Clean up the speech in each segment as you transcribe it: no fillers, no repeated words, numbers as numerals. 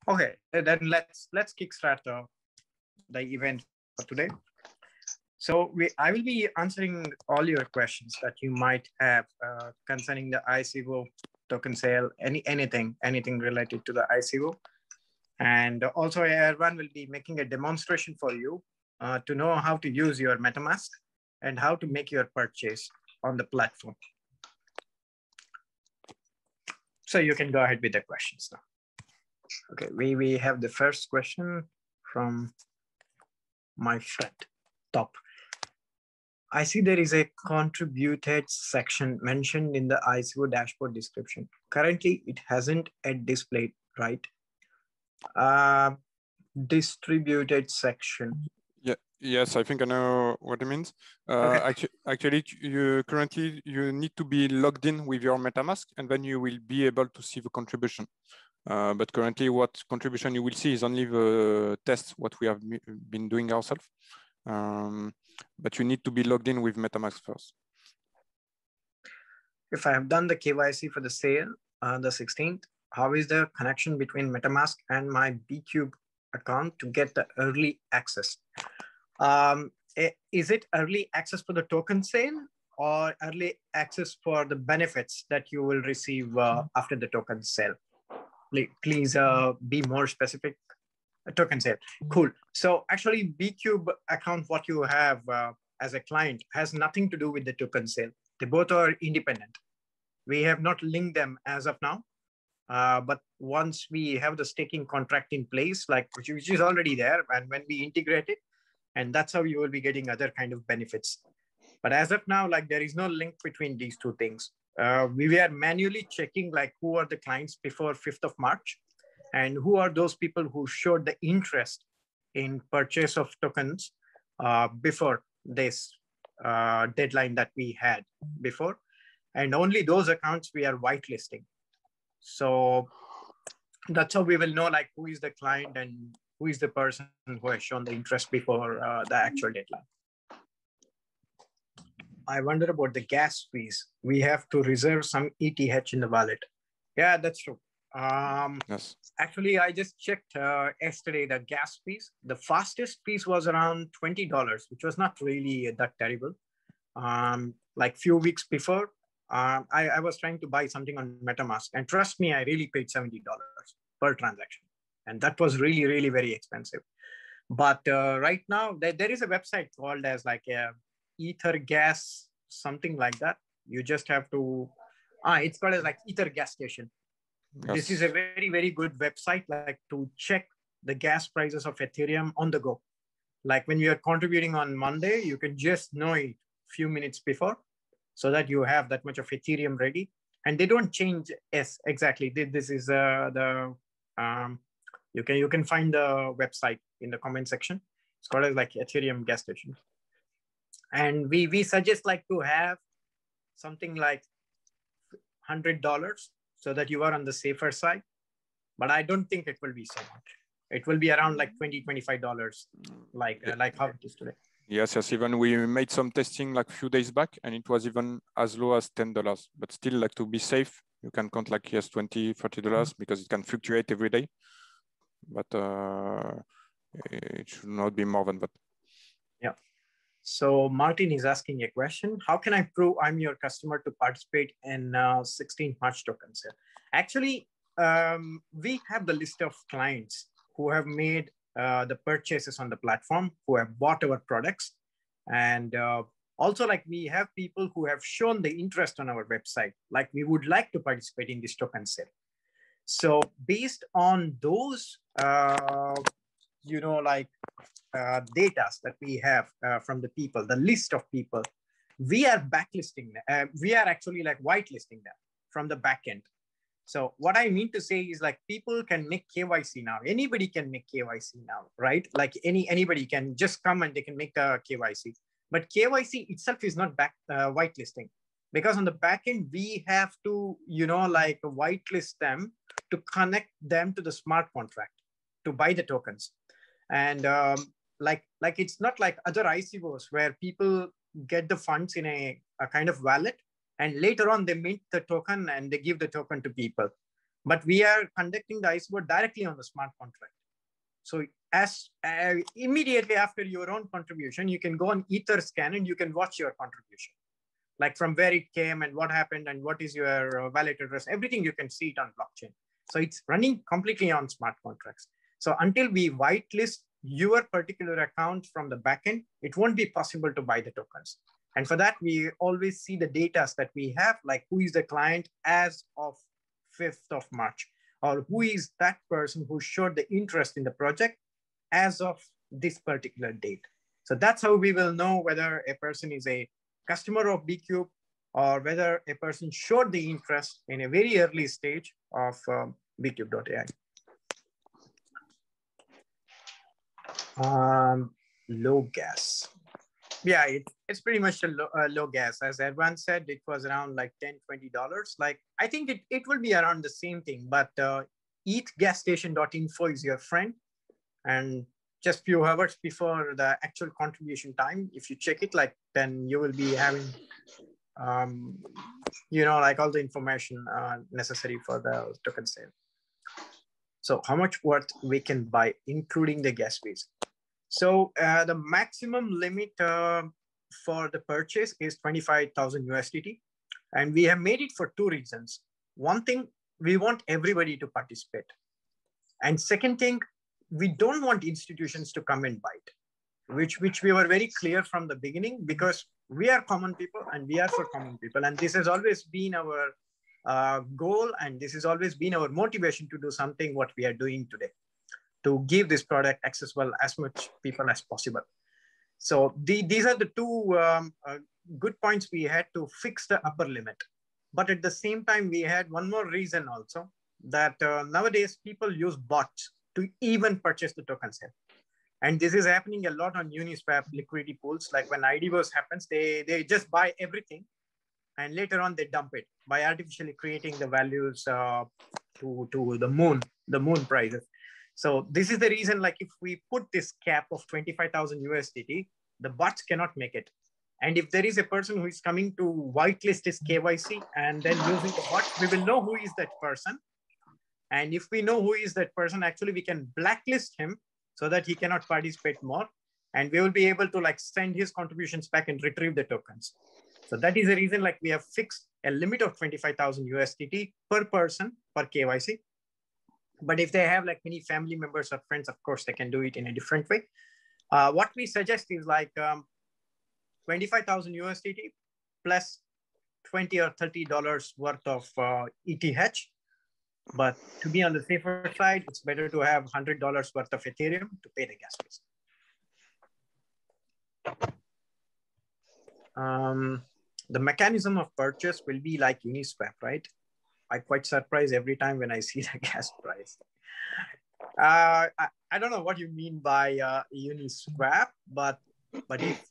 Okay, then let's kickstart the event for today. So I will be answering all your questions that you might have concerning the ICO token sale, anything related to the ICO. And also Erwan will be making a demonstration for you to know how to use your MetaMask and how to make your purchase on the platform. So you can go ahead with the questions now. Okay, we have the first question from my friend, Top. I see there is a contributed section mentioned in the ICO dashboard description. Currently, it hasn't yet displayed, right? Distributed section. Yeah. Yes, I think I know what it means. Okay. Actually, you need to be logged in with your MetaMask, and then you will be able to see the contribution. But currently, what contribution you will see is only the tests, what we have been doing ourselves. But you need to be logged in with MetaMask first. If I have done the KYC for the sale, the 16th, how is the connection between MetaMask and my b-cube account to get the early access? Is it early access for the token sale or early access for the benefits that you will receive after the token sale? Please be more specific. A token sale. Cool. So actually b-cube account, what you have as a client has nothing to do with the token sale. They both are independent. We have not linked them as of now. But once we have the staking contract in place, like which is already there, and when we integrate it, and that's how you will be getting other kind of benefits. But as of now, like there is no link between these two things. We were manually checking like who are the clients before 5th of March and who are those people who showed the interest in purchase of tokens before this deadline that we had before. And only those accounts we are whitelisting. So that's how we will know like who is the client and who is the person who has shown the interest before the actual deadline. I wonder about the gas fees. We have to reserve some ETH in the wallet. Yeah, that's true. Yes. Actually, I just checked yesterday the gas fees. The fastest fees was around $20, which was not really that terrible. Like few weeks before, I was trying to buy something on MetaMask, and trust me, I really paid $70 per transaction, and that was really, really very expensive. But right now, there is a website called as like Ether Gas, something like that. You just have to. It's called as like Ether Gas Station. Yes. This is a very, very good website, like to check the gas prices of Ethereum on the go. Like when you are contributing on Monday, you can just know it a few minutes before so that you have that much of Ethereum ready. And they don't change exactly. This is you can find the website in the comment section. It's called as like Ethereum gas station. And we suggest like to have something like $100 so that you are on the safer side. But I don't think it will be so much. It will be around like $20, $25, like how it is today. Yes, even we made some testing like a few days back, and it was even as low as $10. But still, like to be safe, you can count like yes, $20, $30 because it can fluctuate every day. But it should not be more than that. Yeah. So Martin is asking a question. How can I prove I'm your customer to participate in 16th March token sale? Actually, we have the list of clients who have made the purchases on the platform, who have bought our products. And also like we have people who have shown the interest on our website, like we would like to participate in this token sale. So based on those, data that we have from the people, the list of people, we are backlisting them. We are actually like whitelisting them from the backend. So what I mean to say is like people can make KYC now. Anybody can make KYC now, right? Like anybody can just come and they can make the KYC. But KYC itself is not whitelisting, because on the backend we have to like whitelist them to connect them to the smart contract to buy the tokens. And like it's not like other ICOs where people get the funds in a kind of wallet and later on they mint the token and they give the token to people. but we are conducting the iceboard directly on the smart contract. So as immediately after your own contribution, you can go on Etherscan and you can watch your contribution, like from where it came and what happened and what is your wallet address, everything you can see it on blockchain. So it's running completely on smart contracts. So until we whitelist your particular account from the backend, it won't be possible to buy the tokens. And for that, we always see the data that we have, like who is the client as of 5th of March, or who is that person who showed the interest in the project as of this particular date. So that's how we will know whether a person is a customer of b-cube or whether a person showed the interest in a very early stage of b-cube.ai. Low gas. Yeah, it's pretty much a low gas. As Erwan said, it was around like $10, $20. Like, I think it will be around the same thing, but eatgasstation.info is your friend. And just few hours before the actual contribution time, if you check it, like, then you will be having, like all the information necessary for the token sale. So how much worth we can buy, including the gas fees? So the maximum limit for the purchase is 25,000 USDT. And we have made it for two reasons. One thing, we want everybody to participate. And second thing, we don't want institutions to come and buy it, which we were very clear from the beginning, because we are common people and we are for common people. And this has always been our goal. And this has always been our motivation to do something what we are doing today, to give this product accessible as much people as possible. So these are the two good points we had to fix the upper limit. But at the same time, we had one more reason also, that nowadays people use bots to even purchase the tokens here. And this is happening a lot on Uniswap liquidity pools. Like when IDVOS happens, they just buy everything and later on they dump it by artificially creating the values to the moon prices. So this is the reason, like if we put this cap of 25,000 USDT, the bots cannot make it. And if there is a person who is coming to whitelist his KYC and then using the bot, we will know who is that person. And if we know who is that person, actually we can blacklist him so that he cannot participate more. And we will be able to like send his contributions back and retrieve the tokens. So that is the reason, like we have fixed a limit of 25,000 USDT per person per KYC. But if they have like many family members or friends, of course, they can do it in a different way. What we suggest is like 25,000 USDT plus $20 or $30 worth of ETH. But to be on the safer side, it's better to have $100 worth of Ethereum to pay the gas fees. The mechanism of purchase will be like Uniswap, right? I'm quite surprised every time when I see the gas price. I don't know what you mean by Uniswap, but if,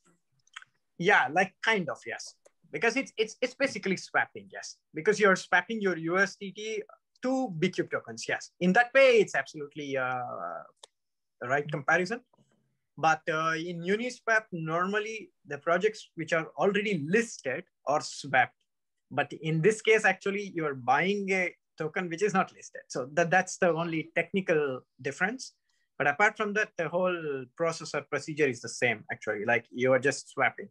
yeah, like kind of, yes. Because it's basically swapping, yes. Because you're swapping your USDT to b-cube tokens, yes. In that way, it's absolutely the right comparison. But in Uniswap, normally the projects which are already listed are swapped. But in this case, actually, you're buying a token which is not listed. So that's the only technical difference. But apart from that, the whole process or procedure is the same, actually. Like you are just swapping.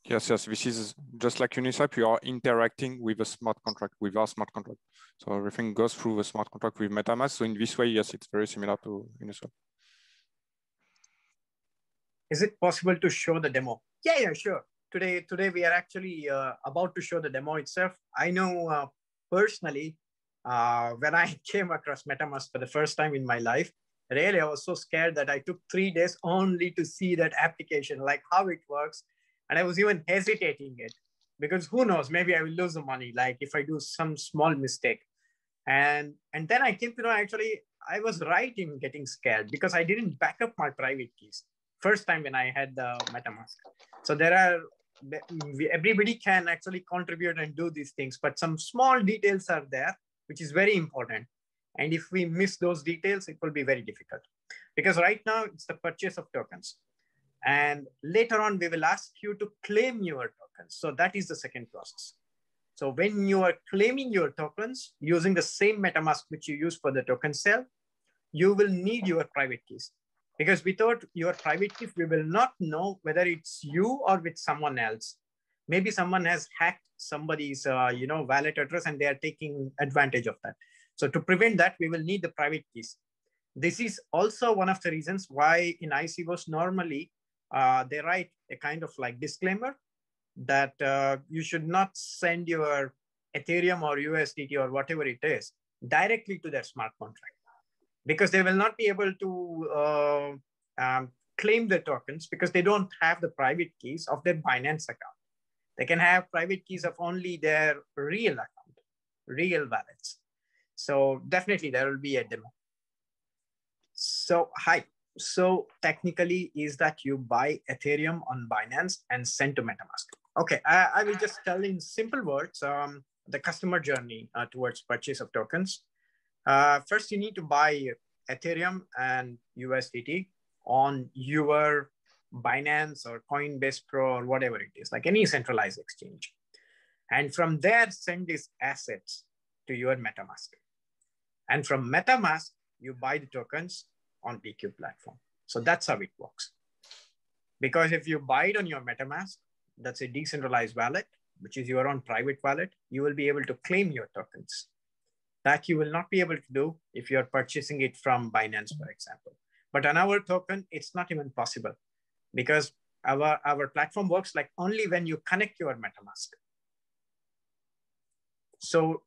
Yes, this is just like Uniswap. You are interacting with a smart contract, with our smart contract. So everything goes through a smart contract with MetaMask. So in this way, yes, it's very similar to Uniswap. Is it possible to show the demo? Yeah, sure. Today we are actually about to show the demo itself. I know personally, when I came across MetaMask for the first time in my life, really I was so scared that I took 3 days only to see that application, like how it works. And I was even hesitating it because who knows, maybe I will lose the money, like if I do some small mistake. And then I came to know, actually, I was right in getting scared because I didn't back up my private keys. First time when I had the MetaMask. So everybody can actually contribute and do these things, but some small details are there, which is very important. And if we miss those details, it will be very difficult. Because right now it's the purchase of tokens. And later on, we will ask you to claim your tokens. So that is the second process. So when you are claiming your tokens using the same MetaMask which you use for the token sale, you will need your private keys. Because without your private keys, we will not know whether it's you or with someone else. Maybe someone has hacked somebody's wallet address and they are taking advantage of that. So to prevent that, we will need the private keys. This is also one of the reasons why in ICOs normally they write a kind of like disclaimer that you should not send your Ethereum or USDT or whatever it is directly to their smart contract, because they will not be able to claim the tokens because they don't have the private keys of their Binance account. They can have private keys of only their real account, real wallets. So definitely there will be a demo. So hi. So technically is that you buy Ethereum on Binance and send to MetaMask. Okay, I will just tell in simple words the customer journey towards purchase of tokens. First, you need to buy Ethereum and USDT on your Binance or Coinbase Pro or whatever it is, like any centralized exchange. And from there, send these assets to your MetaMask. And from MetaMask, you buy the tokens on b-cube platform. So that's how it works. Because if you buy it on your MetaMask, that's a decentralized wallet, which is your own private wallet, you will be able to claim your tokens. That you will not be able to do if you're purchasing it from Binance, for example. But on our token, it's not even possible because our platform works like only when you connect your MetaMask. So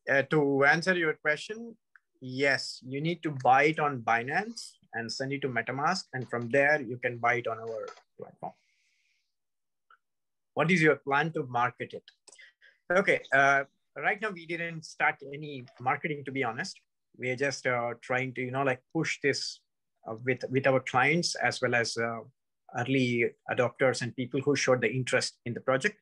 to answer your question, yes, you need to buy it on Binance and send it to MetaMask. And from there, you can buy it on our platform. What is your plan to market it? Okay, right now we didn't start any marketing, to be honest. We are just trying to, push this with our clients as well as early adopters and people who showed the interest in the project.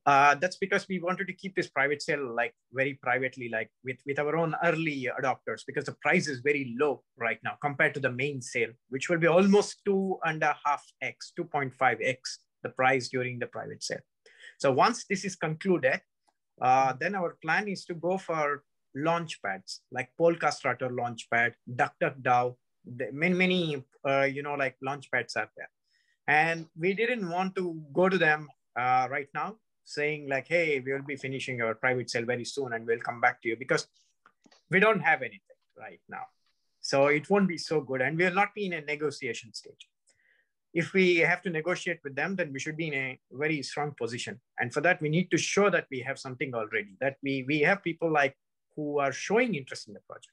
That's because we wanted to keep this private sale like very privately, like with our own early adopters, because the price is very low right now compared to the main sale, which will be almost 2.5x, 2.5x the price during the private sale. So once this is concluded, then our plan is to go for launch pads like Polka Starter Launchpad, DuckDuckDAO, many launch pads are there. And we didn't want to go to them right now saying like, hey, we will be finishing our private sale very soon and we'll come back to you, because we don't have anything right now. So it won't be so good. And we'll not be in a negotiation stage. If we have to negotiate with them, then we should be in a very strong position. And for that, we need to show that we have something already, that we have people like who are showing interest in the project.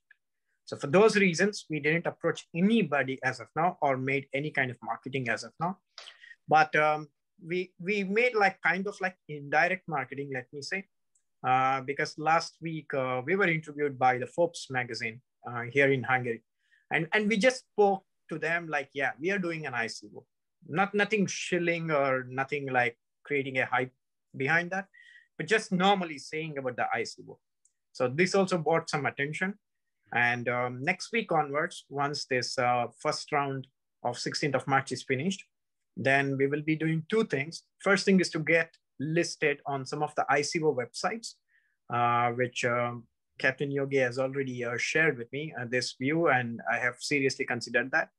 So for those reasons, we didn't approach anybody as of now or made any kind of marketing as of now. But we made like kind of like indirect marketing, let me say, because last week we were interviewed by the Forbes magazine here in Hungary. And we just spoke to them like, yeah, we are doing an ICO. Nothing shilling or nothing like creating a hype behind that, but just normally saying about the ICO. So this also brought some attention. And next week onwards, once this first round of 16th of March is finished, then we will be doing two things. First thing is to get listed on some of the ICO websites, which Captain Yogi has already shared with me this view, and I have seriously considered that.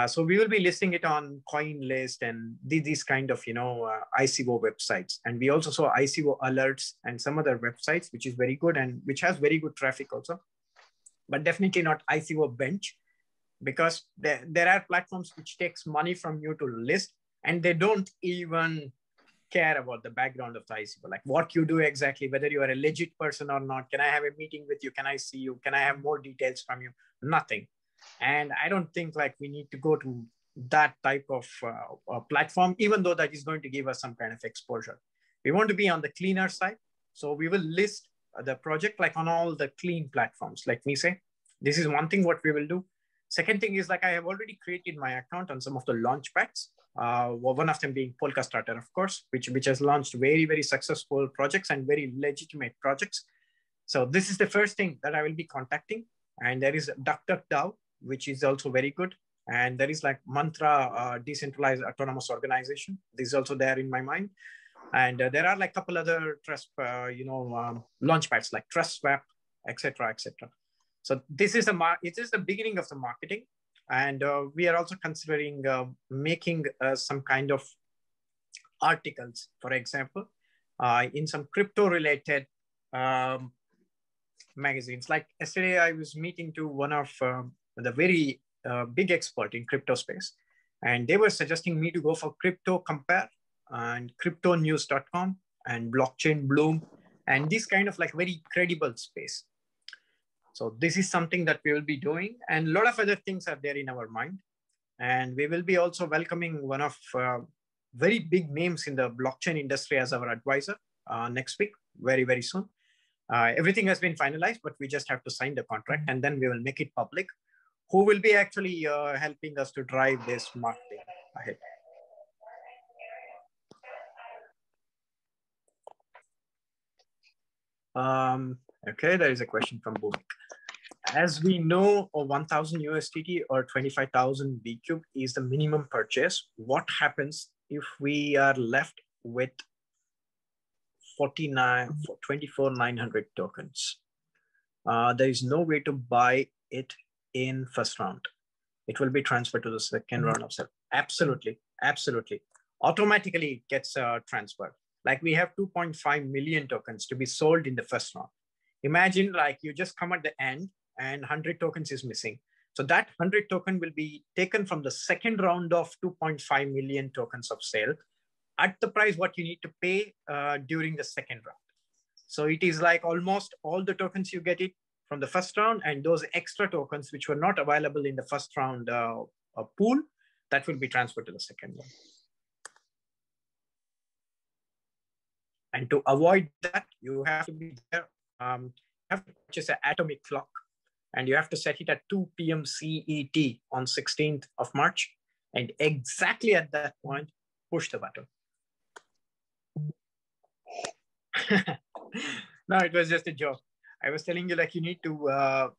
So we will be listing it on CoinList and these kind of, ICO websites. And we also saw ICO alerts and some other websites, which is very good and which has very good traffic also, but definitely not ICO Bench, because there are platforms which takes money from you to list and they don't even care about the background of the ICO, like what you do exactly, whether you are a legit person or not. Can I have a meeting with you? Can I see you? Can I have more details from you? Nothing. And I don't think like we need to go to that type of platform, even though that is going to give us some kind of exposure. We want to be on the cleaner side. So we will list the project like on all the clean platforms, let me say. This is one thing what we will do. Second thing is like I have already created my account on some of the launch pads. One of them being Polka Starter, of course, which has launched very, very successful projects and very legitimate projects. So this is the first thing that I will be contacting. And there is DuckDuckDAO, which is also very good. And there is like Mantra, Decentralized Autonomous Organization. This is also there in my mind. And there are like a couple other trust, launchpads like TrustSwap, etc., etc. So this is it is the beginning of the marketing, and we are also considering making some kind of articles, for example, in some crypto-related magazines. Like yesterday, I was meeting to one of the very big expert in crypto space, and they were suggesting me to go for Crypto Compare and CryptoNews.com and Blockchain Bloom, and this kind of like very credible space. So this is something that we will be doing, and a lot of other things are there in our mind. And we will be also welcoming one of very big names in the blockchain industry as our advisor next week, very, very soon. Everything has been finalized, but we just have to sign the contract, and then we will make it public. Who will be actually helping us to drive this marketing ahead? Okay, there is a question from Bhumik. As we know, 1,000 USDT or 25,000 b-cube is the minimum purchase. What happens if we are left with 24,900 tokens? There is no way to buy it in first round. It will be transferred to the second round of sale. Absolutely, absolutely. Automatically it gets transferred. Like we have 2.5 million tokens to be sold in the first round. Imagine like you just come at the end and 100 tokens is missing. So that 100 token will be taken from the second round of 2.5 million tokens of sale at the price what you need to pay during the second round. So it is like almost all the tokens you get it from the first round, and those extra tokens which were not available in the first round pool, that will be transferred to the second one. And to avoid that, you have to be there. You have to purchase an atomic clock, and you have to set it at 2 p.m. CET on 16th of March. And exactly at that point, push the button. No, it was just a joke. I was telling you like you need to buy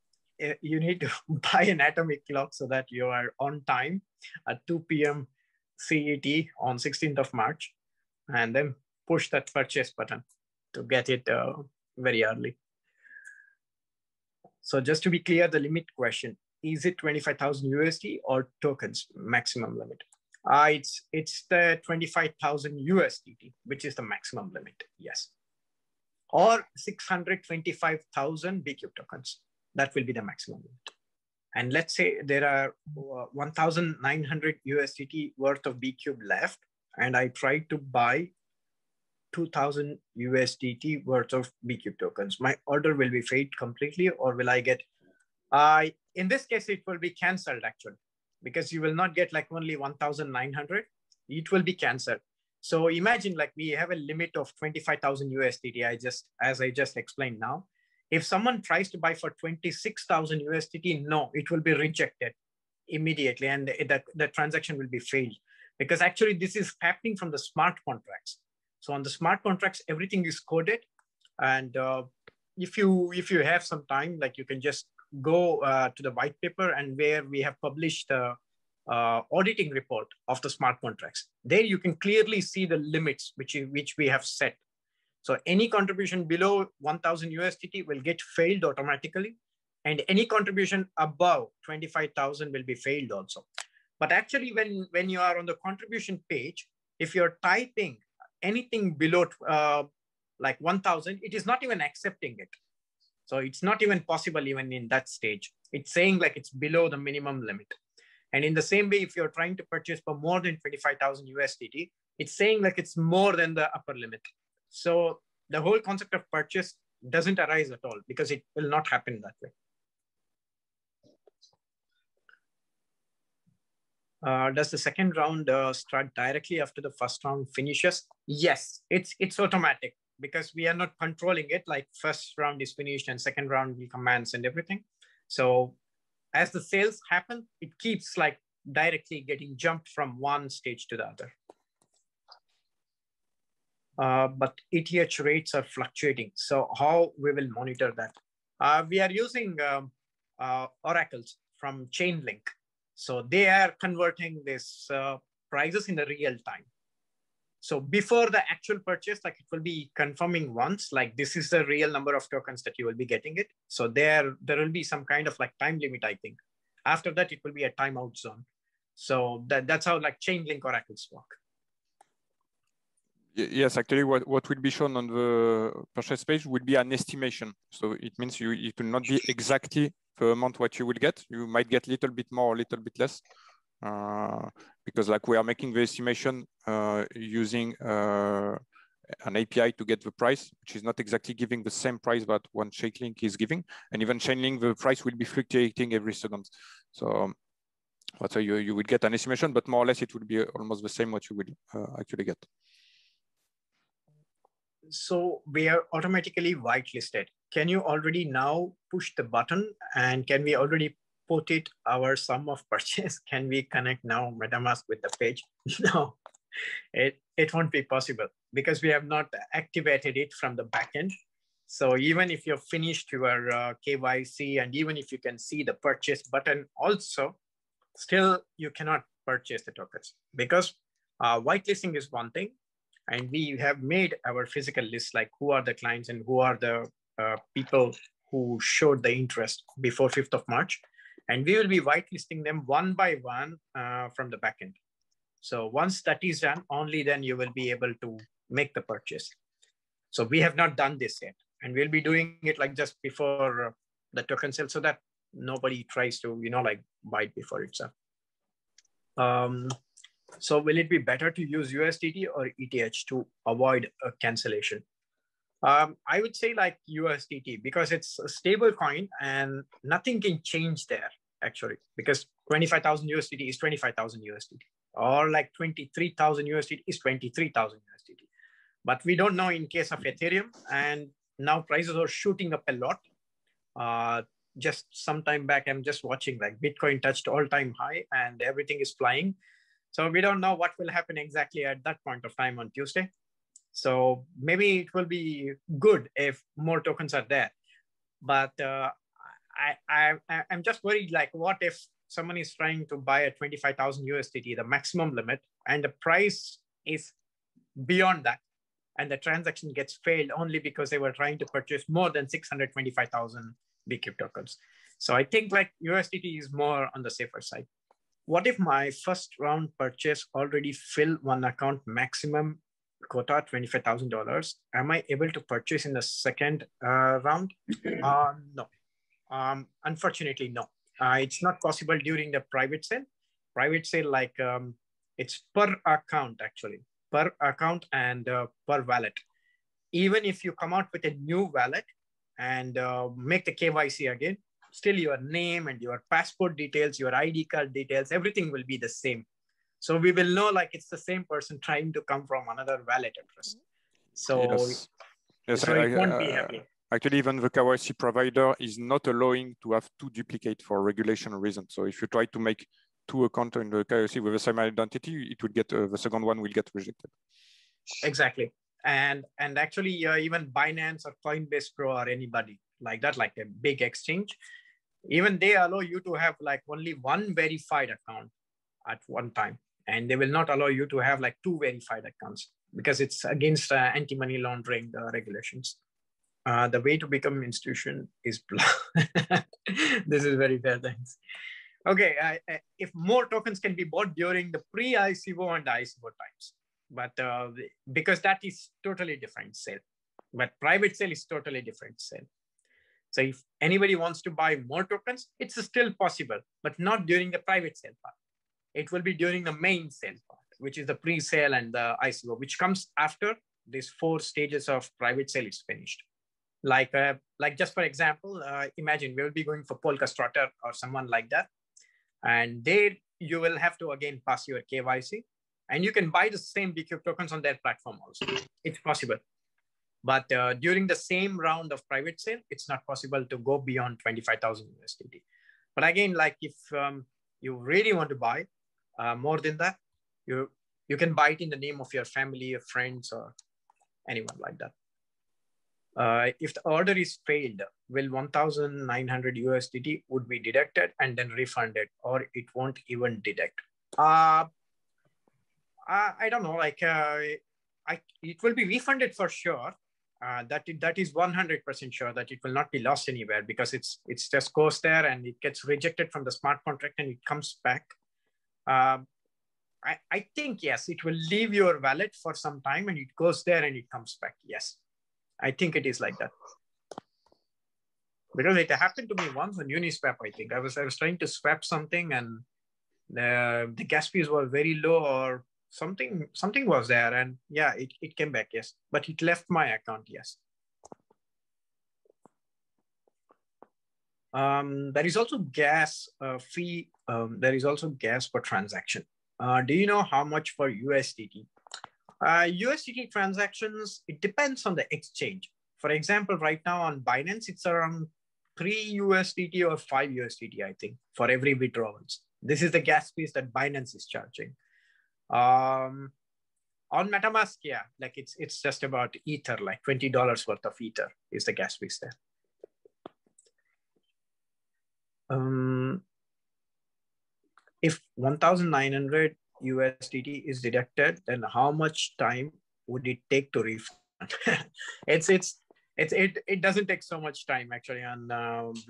an atomic clock so that you are on time at 2 p.m. CET on 16th of March, and then push that purchase button to get it very early. So just to be clear, the limit question, is it 25,000 USD or tokens maximum limit? It's the 25,000 USDT, which is the maximum limit, yes. Or 625,000 b-cube tokens. That will be the maximum limit. And let's say there are 1,900 USDT worth of b-cube left, and I try to buy 2,000 USDT worth of b-cube tokens. My order will be failed completely, or will I get, in this case, it will be canceled actually, because you will not get like only 1,900, it will be canceled. So imagine like we have a limit of 25,000 USDT, as I just explained now. If someone tries to buy for 26,000 USDT, no, it will be rejected immediately, and the transaction will be failed, because actually this is happening from the smart contracts. So on the smart contracts, everything is coded. And if you have some time, like you can just go to the white paper, and where we have published auditing report of the smart contracts. There you can clearly see the limits which we have set. So any contribution below 1,000 USDT will get failed automatically, and any contribution above 25,000 will be failed also. But actually, when you are on the contribution page, if you're typing anything below like 1,000, it is not even accepting it. So it's not even possible even in that stage. It's saying like it's below the minimum limit. And in the same way, if you're trying to purchase for more than 25,000 USDT, it's saying like it's more than the upper limit. So the whole concept of purchase doesn't arise at all, because it will not happen that way. Does the second round start directly after the first round finishes? Yes, it's automatic, because we are not controlling it. Like first round is finished and second round will commence and everything. So as the sales happen, it keeps like directly getting jumped from one stage to the other. But ETH rates are fluctuating. So how we will monitor that? We are using oracles from Chainlink. So they are converting this prices in the real time. So before the actual purchase, like it will be confirming once, like this is the real number of tokens that you will be getting it. So there will be some kind of like time limit, I think. After that, it will be a timeout zone. So that's how like Chainlink oracles work. Yes, actually, what will be shown on the purchase page would be an estimation. So it means it will not be exactly the amount what you will get. You might get a little bit more, a little bit less, because like we are making the estimation using an API to get the price, which is not exactly giving the same price that one Chainlink is giving. And even Chainlink, the price will be fluctuating every second. So you will get an estimation, but more or less it will be almost the same what you will actually get. So we are automatically whitelisted. Can you already now push the button, and can we already put it our sum of purchase? Can we connect now MetaMask with the page? No, it won't be possible because we have not activated it from the backend. So even if you've finished your KYC, and even if you can see the purchase button also, still you cannot purchase the tokens, because whitelisting is one thing. And we have made our physical list, like who are the clients and who are the people who showed the interest before 5th of March. And we will be whitelisting them one by one from the backend. So once that is done, only then you will be able to make the purchase. So we have not done this yet. And we'll be doing it like just before the token sale, so that nobody tries to, like buy it before itself. So will it be better to use USDT or ETH to avoid a cancellation? I would say like USDT, because it's a stable coin and nothing can change there actually, because 25,000 USDT is 25,000 USDT, or like 23,000 USDT is 23,000 USDT. But we don't know in case of Ethereum, and now prices are shooting up a lot. Just some time back, I'm just watching like Bitcoin touched all-time high and everything is flying. So we don't know what will happen exactly at that point of time on Tuesday. So maybe it will be good if more tokens are there. But I'm just worried, like what if someone is trying to buy a 25,000 USDT, the maximum limit, and the price is beyond that, and the transaction gets failed only because they were trying to purchase more than 625,000 b-cube tokens. So I think like USDT is more on the safer side. What if my first round purchase already fill one account maximum quota, $25,000? Am I able to purchase in the second round? No. Unfortunately, no. It's not possible during the private sale. Private sale, like it's per account actually, per account and per wallet. Even if you come out with a new wallet and make the KYC again, still your name and your passport details, your ID card details, everything will be the same. So we will know like it's the same person trying to come from another wallet address. So, yes, so it won't be happening. Actually, even the KYC provider is not allowing to have two duplicate for regulation reasons. So if you try to make two accounts in the KYC with the same identity, it will get the second one will get rejected. Exactly. And actually even Binance or Coinbase Pro or anybody like that, like a big exchange, even they allow you to have like only one verified account at one time. And they will not allow you to have like two verified accounts because it's against anti-money laundering regulations. The way to become an institution is this is very fair, thanks. Okay, if more tokens can be bought during the pre-ICO and ICO times, but because that is totally different sale, but private sale is totally different sale. So if anybody wants to buy more tokens, it's still possible, but not during the private sale part. It will be during the main sale part, which is the pre-sale and the ICO, which comes after these 4 stages of private sale is finished. Like just for example, imagine we will be going for Polka Strutter or someone like that. And there you will have to again pass your KYC, and you can buy the same b-cube tokens on their platform also. It's possible. But during the same round of private sale, it's not possible to go beyond 25,000 USDT. But again, like if you really want to buy more than that, you can buy it in the name of your family, your friends, or anyone like that. If the order is failed, will 1,900 USDT would be deducted and then refunded, or it won't even deduct? I don't know. Like it will be refunded for sure. That is 100% sure that it will not be lost anywhere, because it's just goes there and it gets rejected from the smart contract and it comes back. I think, yes, it will leave your wallet for some time and it goes there and it comes back. Yes, I think it is like that. Because it happened to me once on Uniswap, I think. I was trying to swap something and the gas fees were very low, or something was there, and yeah, it came back, yes. But it left my account, yes. There is also gas fee. There is also gas per transaction. Do you know how much for USDT? USDT transactions, it depends on the exchange. For example, right now on Binance, it's around 3 USDT or 5 USDT, I think, for every withdrawals. This is the gas fees that Binance is charging. On MetaMask, yeah, like it's just about Ether, like $20 worth of Ether is the gas fees there. If 1,900 USDT is deducted, then how much time would it take to refund? It doesn't take so much time actually on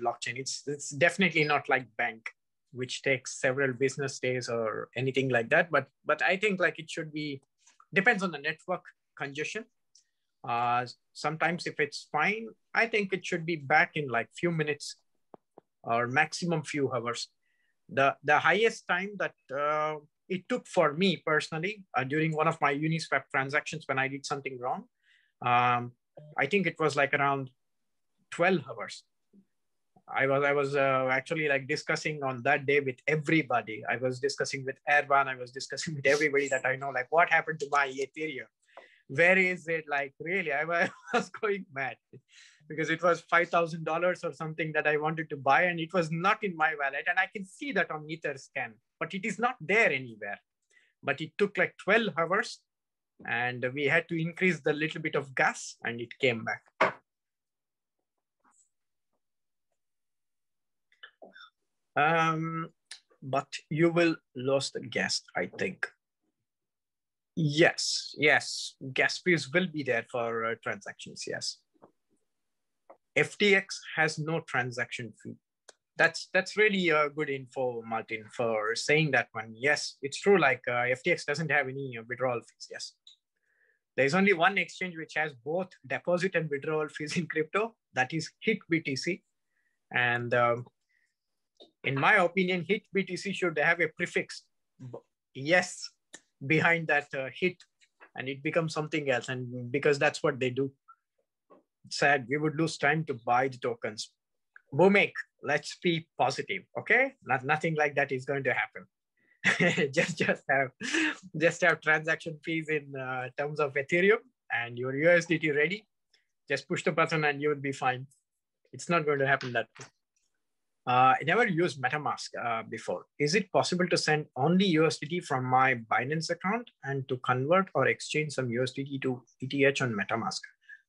blockchain. It's definitely not like bank, which takes several business days or anything like that. But I think like it should be, depends on the network congestion. Sometimes if it's fine, I think it should be back in like few minutes or maximum few hours. The highest time that it took for me personally during one of my Uniswap transactions when I did something wrong, I think it was like around 12 hours. I was actually like discussing on that day with everybody. I was discussing with Erwan. I was discussing with everybody that I know, like what happened to my Ethereum? Where is it? Like really, I was going mad because it was $5,000 or something that I wanted to buy, and it was not in my wallet. And I can see that on Etherscan, but it is not there anywhere. But it took like 12 hours and we had to increase the little bit of gas and it came back. But you will lose the gas, I think. Yes, gas fees will be there for transactions, yes. FTX has no transaction fee. That's really a good info, Martin, for saying that one. Yes, it's true, like FTX doesn't have any withdrawal fees, yes. There's only one exchange which has both deposit and withdrawal fees in crypto, that is HitBTC. And in my opinion, HitBTC should have a prefix, yes, behind that hit, and it becomes something else. And because that's what they do. Sad, we would lose time to buy the tokens. Boomic, let's be positive, okay? Nothing like that is going to happen. just have transaction fees in terms of Ethereum and your USDT ready. Just push the button and you will be fine. It's not going to happen that way. I never used MetaMask before. Is it possible to send only USDT from my Binance account and to convert or exchange some USDT to ETH on MetaMask?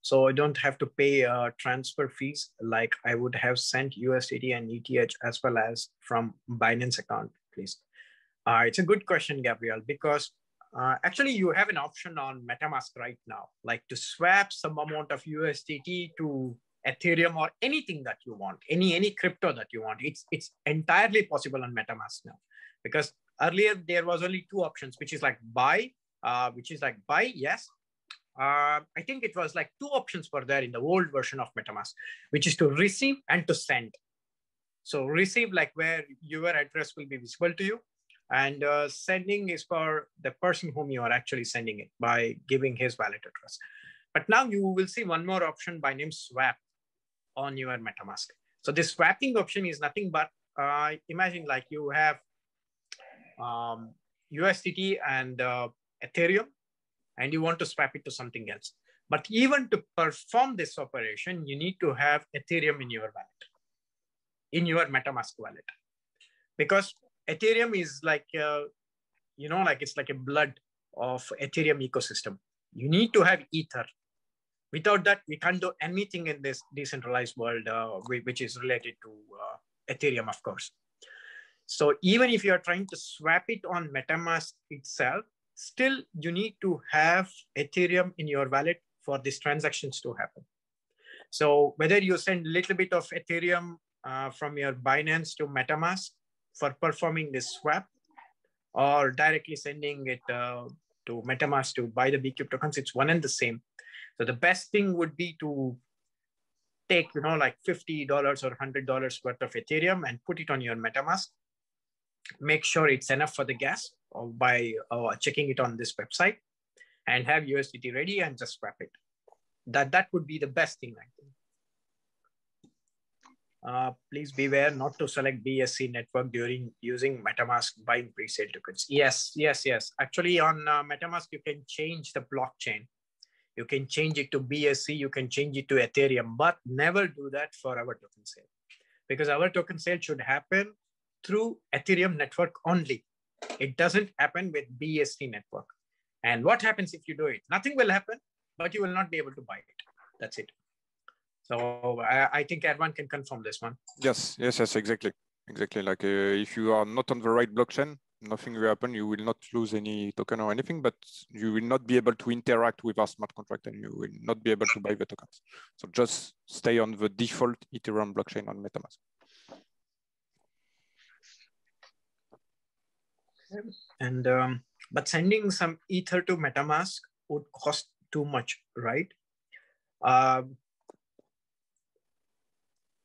So I don't have to pay transfer fees like I would have sent USDT and ETH as well as from Binance account, please. It's a good question, Gabriel, because actually you have an option on MetaMask right now, like to swap some amount of USDT to Ethereum or anything that you want, any crypto that you want. It's entirely possible on MetaMask now, because earlier there was only two options, which is like buy, yes. I think it was like two options were there in the old version of MetaMask, which is to receive and to send. So receive, like where your address will be visible to you, and sending is for the person whom you are actually sending it by giving his wallet address. But now you will see one more option by name swap on your MetaMask. So this swapping option is nothing but imagine like you have USDT and Ethereum, and you want to swap it to something else. But even to perform this operation, you need to have Ethereum in your wallet, in your MetaMask wallet. Because Ethereum is like, like it's like a blood of Ethereum ecosystem. You need to have Ether. Without that, we can't do anything in this decentralized world, which is related to Ethereum, of course. So even if you're trying to swap it on MetaMask itself, still you need to have Ethereum in your wallet for these transactions to happen. So whether you send a little bit of Ethereum from your Binance to MetaMask for performing this swap, or directly sending it to MetaMask to buy the b-cube tokens, it's one and the same. So the best thing would be to take, like $50 or $100 worth of Ethereum and put it on your MetaMask. Make sure it's enough for the gas by checking it on this website, and have USDT ready and just swap it. That would be the best thing, I think. Please beware not to select BSC network during using MetaMask buying pre-sale tokens. Yes. Actually, on MetaMask, you can change the blockchain. You can change it to BSC, you can change it to Ethereum, but never do that for our token sale, because our token sale should happen through Ethereum network only. It doesn't happen with BSC network. And what happens if you do it? Nothing will happen, but you will not be able to buy it. That's it. So I think Erwan can confirm this one. Yes, exactly. Like if you are not on the right blockchain, nothing will happen. You will not lose any token or anything, but you will not be able to interact with our smart contract, and you will not be able to buy the tokens. So just stay on the default Ethereum blockchain on MetaMask. And but sending some Ether to MetaMask would cost too much, right?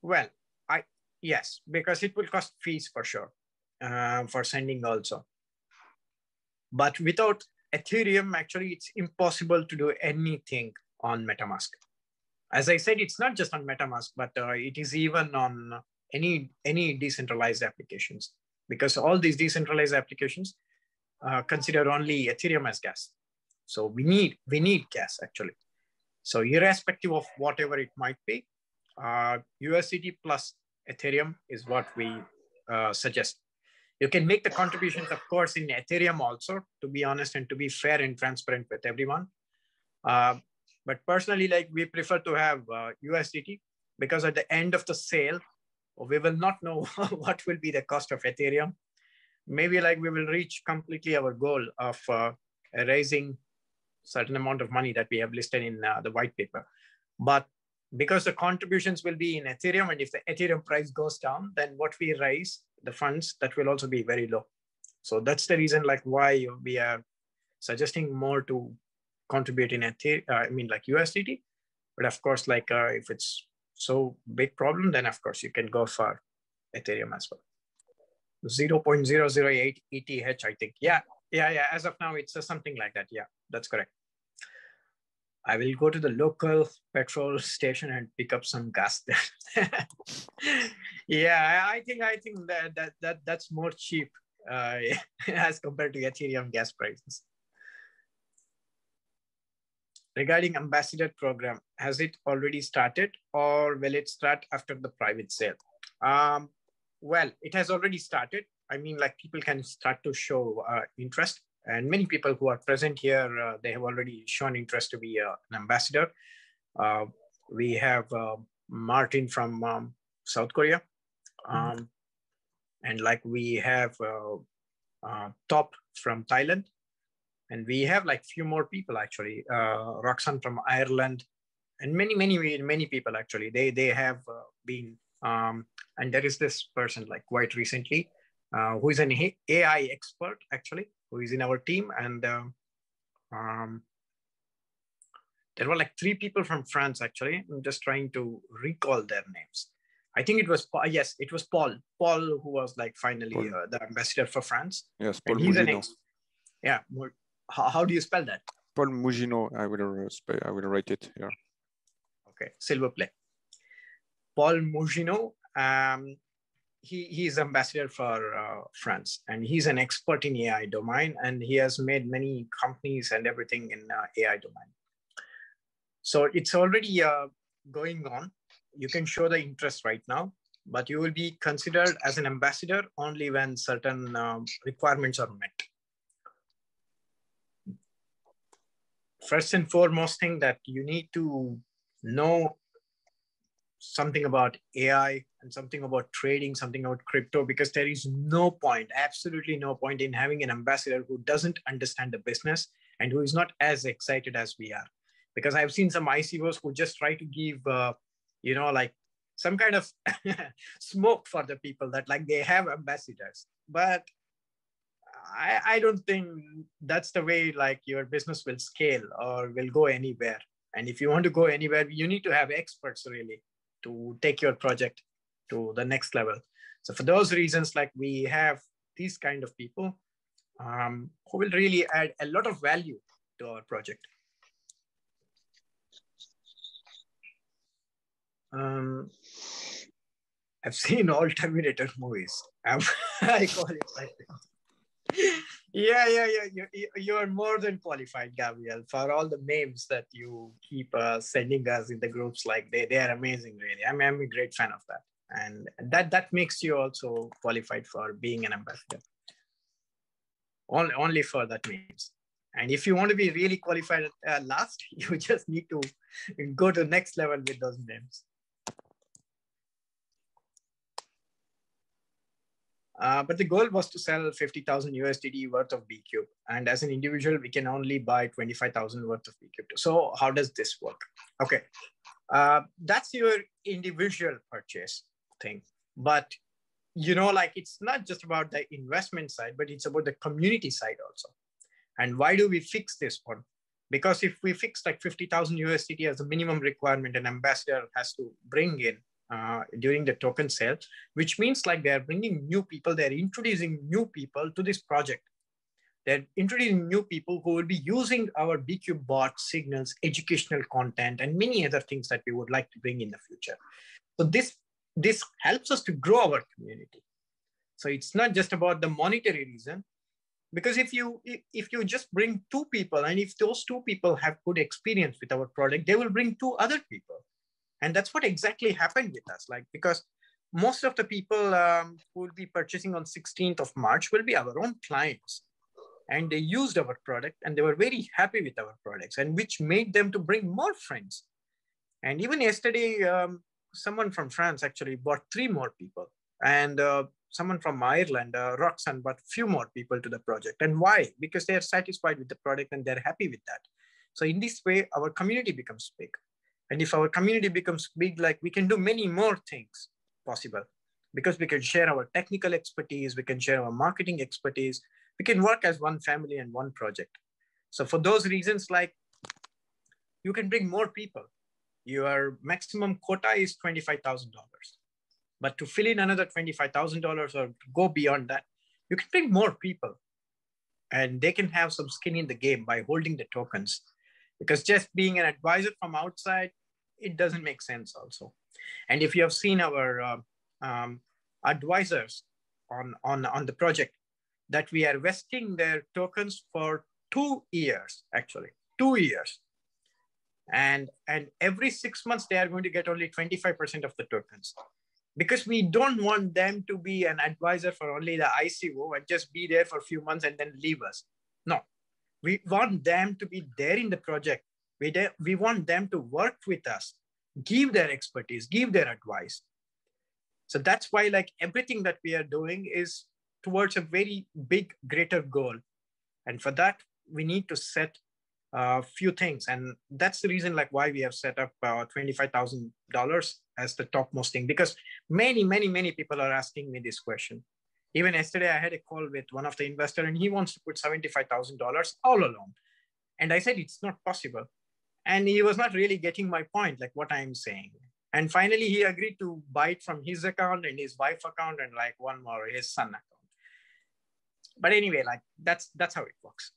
Well, yes, because it will cost fees for sure for sending also. But without Ethereum, actually, it's impossible to do anything on MetaMask. As I said, it's not just on MetaMask, but it is even on any decentralized applications, because all these decentralized applications consider only Ethereum as gas. So we need gas, actually. So irrespective of whatever it might be, USDT plus Ethereum is what we suggest. You can make the contributions, of course, in Ethereum also, to be honest and to be fair and transparent with everyone. But personally, like, we prefer to have USDT, because at the end of the sale, we will not know what will be the cost of Ethereum. Maybe like we will reach completely our goal of raising certain amount of money that we have listed in the white paper. But because the contributions will be in Ethereum, and if the Ethereum price goes down, then what we raise, the funds, that will also be very low. So that's the reason like why we are suggesting more to contribute in USDT. But of course, like if it's so big problem, then of course you can go for Ethereum as well. 0.008 ETH, I think. Yeah. As of now, it's something like that. Yeah, that's correct. I will go to the local petrol station and pick up some gas there. Yeah, I think that's more cheap as compared to Ethereum gas prices. Regarding ambassador program, has it already started, or will it start after the private sale? Well, it has already started. I mean, like, people can start to show interest, and many people who are present here, they have already shown interest to be an ambassador. We have Martin from South Korea, and like we have Top from Thailand, and we have like few more people actually. Roxanne from Ireland, and many people actually. They have been. And there is this person like quite recently who is an AI expert actually, who is in our team. And there were like 3 people from France actually. I'm just trying to recall their names. I think it was, yes, it was Paul. Paul, who was like finally the ambassador for France. Yes, Paul Mugino. Yeah. How do you spell that? Paul Mugino. I will write it here. Okay, s'il vous plaît. Paul Mugino. He is ambassador for France, and he's an expert in AI domain, and he has made many companies and everything in AI domain. So it's already going on. You can show the interest right now, but you will be considered as an ambassador only when certain requirements are met. First and foremost thing that you need to know something about AI and something about trading, something about crypto, because there is no point, absolutely no point in having an ambassador who doesn't understand the business and who is not as excited as we are. Because I've seen some ICOs who just try to give, like some kind of smoke for the people that like they have ambassadors. But I don't think that's the way like your business will scale or will go anywhere. And if you want to go anywhere, you need to have experts really to take your project to the next level. So for those reasons, like we have these kind of people who will really add a lot of value to our project. I've seen all Terminator movies. I call it like that. Yeah. You're more than qualified, Gabriel, for all the memes that you keep sending us in the groups. Like they are amazing, really. I'm a great fan of that, and that makes you also qualified for being an ambassador. Only for that memes. And if you want to be really qualified last, you just need to go to the next level with those memes. But the goal was to sell 50,000 USDT worth of b-cube. And as an individual, we can only buy 25,000 worth of b-cube. So how does this work? Okay, that's your individual purchase thing. But like it's not just about the investment side, but it's about the community side also. And why do we fix this one? Because if we fix like 50,000 USDT as a minimum requirement, an ambassador has to bring in during the token sale, which means like they're bringing new people, they're introducing new people to this project. They're introducing new people who will be using our b-cube bot signals, educational content, and many other things that we would like to bring in the future. So this helps us to grow our community. So it's not just about the monetary reason, because if you just bring two people, and if those two people have good experience with our product, they will bring two other people. And that's what exactly happened with us. Like, because most of the people who will be purchasing on 16th of March will be our own clients. And they used our product and they were very happy with our products, and which made them to bring more friends. And even yesterday, someone from France actually bought 3 more people. And someone from Ireland, Roxanne, bought few more people to the project. And why? Because they're satisfied with the product and they're happy with that. So in this way, our community becomes big. And if our community becomes big, like we can do many more things possible, because we can share our technical expertise, we can share our marketing expertise, we can work as one family and one project. So for those reasons, like you can bring more people. Your maximum quota is $25,000. But to fill in another $25,000 or go beyond that, you can bring more people. And they can have some skin in the game by holding the tokens. Because just being an advisor from outside, it doesn't make sense also. And if you have seen our advisors on the project, that we are vesting their tokens for 2 years, actually, 2 years. And every 6 months, they are going to get only 25% of the tokens. Because we don't want them to be an advisor for only the ICO and just be there for a few months and then leave us. No. We want them to be there in the project. We want them to work with us, give their expertise, give their advice. So that's why like everything that we are doing is towards a very big, greater goal. And for that, we need to set a few things. And that's the reason like why we have set up $25,000 as the topmost thing, because many people are asking me this question. Even yesterday, I had a call with one of the investors and he wants to put $75,000 all alone. And I said, it's not possible. And he was not really getting my point, like what I'm saying. And finally, he agreed to buy it from his account and his wife's account and like one more, his son account. But anyway, like that's how it works.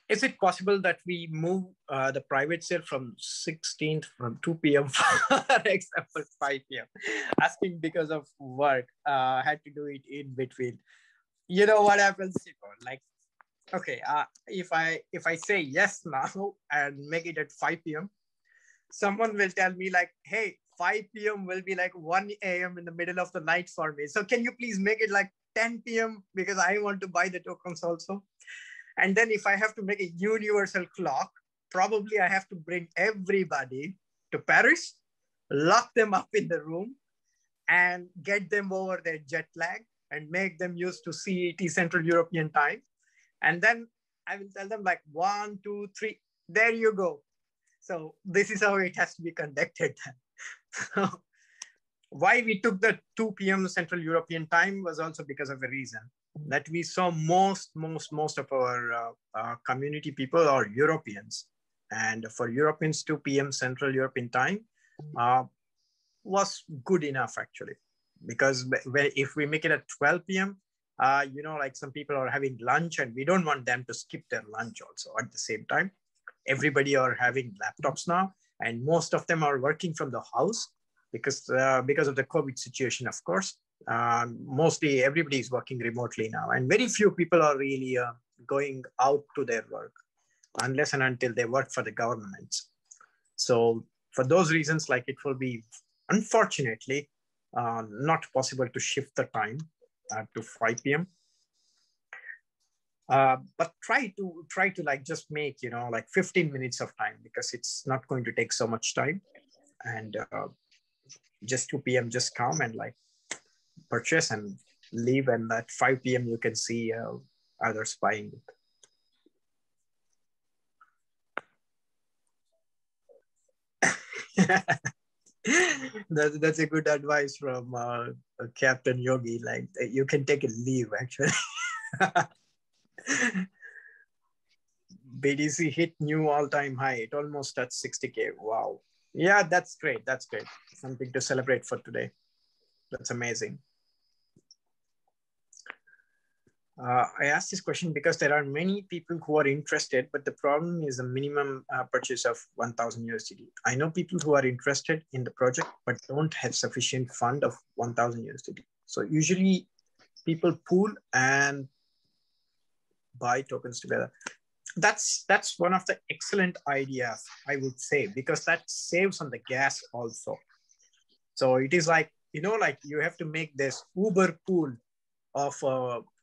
Is it possible that we move the private sale from 16th from 2 p.m. for example 5 p.m. Asking because of work, had to do it in between. You know what happens, like, okay, if I say yes now and make it at 5 p.m., someone will tell me like, hey, 5 p.m. will be like 1 a.m. in the middle of the night for me. So can you please make it like 10 p.m. because I want to buy the tokens also. And then if I have to make a universal clock, probably I have to bring everybody to Paris, lock them up in the room, and get them over their jet lag and make them used to CET, Central European Time. And then I will tell them like 1, 2, 3, there you go. So this is how it has to be conducted. So why we took the 2 p.m. Central European Time was also because of a reason that we saw most of our community people are Europeans. And for Europeans, 2 p.m. Central European Time was good enough actually. Because if we make it at 12 p.m., like some people are having lunch and we don't want them to skip their lunch also at the same time. Everybody are having laptops now and most of them are working from the house because of the COVID situation, of course. Mostly everybody is working remotely now and very few people are really going out to their work unless and until they work for the governments. So for those reasons, like it will be unfortunately not possible to shift the time to 5 p.m. But try to like just make, like 15 minutes of time because it's not going to take so much time. And just 2 p.m. just come and like purchase and leave. And at 5 p.m. you can see others buying it. That's a good advice from Captain Yogi. Like you can take a leave actually. BTC hit new all-time high. It almost touched 60K. Wow. Yeah, that's great. That's great. Something to celebrate for today. That's amazing. I asked this question because there are many people who are interested, but the problem is the minimum purchase of 1,000 USDT. I know people who are interested in the project, but don't have sufficient fund of 1,000 USDT. So usually people pool and buy tokens together. That's one of the excellent ideas, I would say, because that saves on the gas also. So it is like, like you have to make this Uber pool of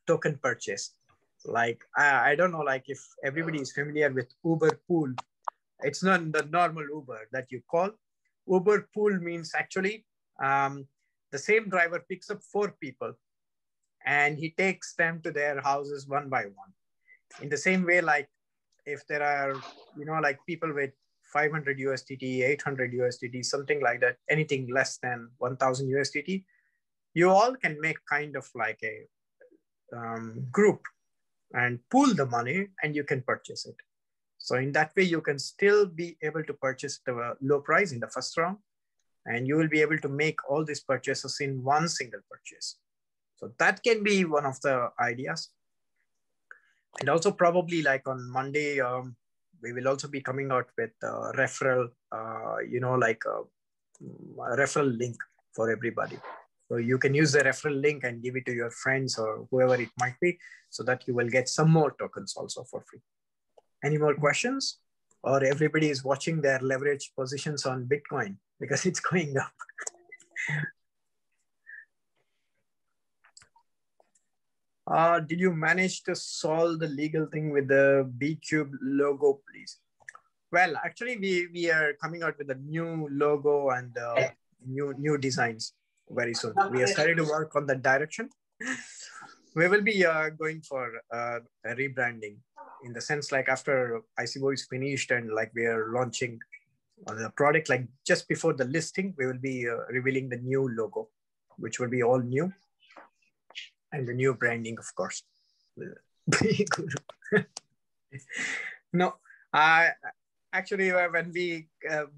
token purchase. Like, I don't know, like if everybody is familiar with Uber pool, it's not the normal Uber that you call. Uber pool means actually the same driver picks up 4 people and he takes them to their houses one by one. In the same way, like if there are, like people with 500 USDT, 800 USDT, something like that, anything less than 1,000 USDT, you all can make kind of like a group and pool the money and you can purchase it. So in that way, you can still be able to purchase the low price in the first round and you will be able to make all these purchases in one single purchase. So that can be one of the ideas. And also probably like on Monday, we will also be coming out with a referral, like a referral link for everybody. So you can use the referral link and give it to your friends or whoever it might be, so that you will get some more tokens also for free. Any more questions? Or everybody is watching their leverage positions on Bitcoin because it's going up. Did you manage to solve the legal thing with the b-cube logo, please? Well, actually, we are coming out with a new logo and new designs very soon. We are starting to work on that direction. We will be going for a rebranding in the sense like after ICO is finished and like we are launching the product, like just before the listing, we will be revealing the new logo, which will be all new. And the new branding, of course. No, actually, when we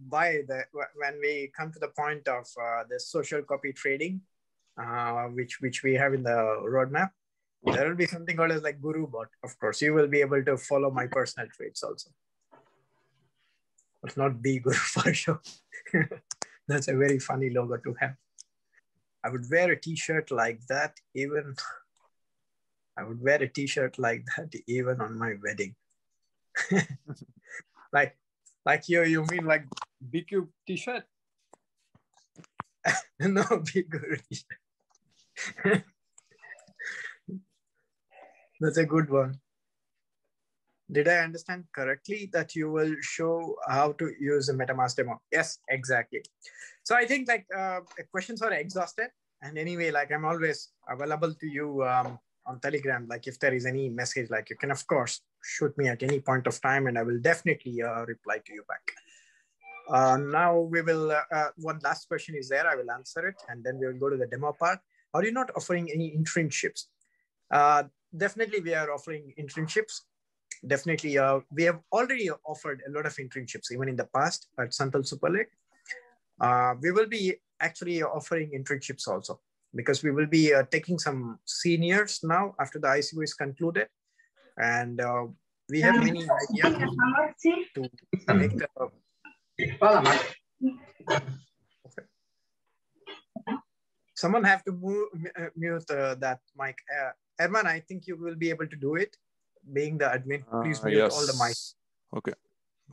when we come to the point of the social copy trading, which we have in the roadmap, there will be something called as like Gurubot. Of course, you will be able to follow my personal trades also. But not be Guru for sure. That's a very funny logo to have. I would wear a t-shirt like that even. I would wear a t-shirt like that even on my wedding. like you mean like b-cube t-shirt? No, b-cube t-shirt. That's a good one. Did I understand correctly that you will show how to use a MetaMask demo? Yes, exactly. So I think like questions are exhausted. And anyway, like I'm always available to you on Telegram. Like if there is any message, like you can of course shoot me at any point of time and I will definitely reply to you back. Now we will, one last question is there. I will answer it and then we will go to the demo part. Are you not offering any internships? Definitely we are offering internships. Definitely, we have already offered a lot of internships, even in the past at Santal Super League. We will be actually offering internships also because we will be taking some seniors now after the ICO is concluded. And we have many ideas to make the... Okay. Someone have to mute that mic. Erwan, I think you will be able to do it. Being the admin, please mute yes. all the mics. Okay.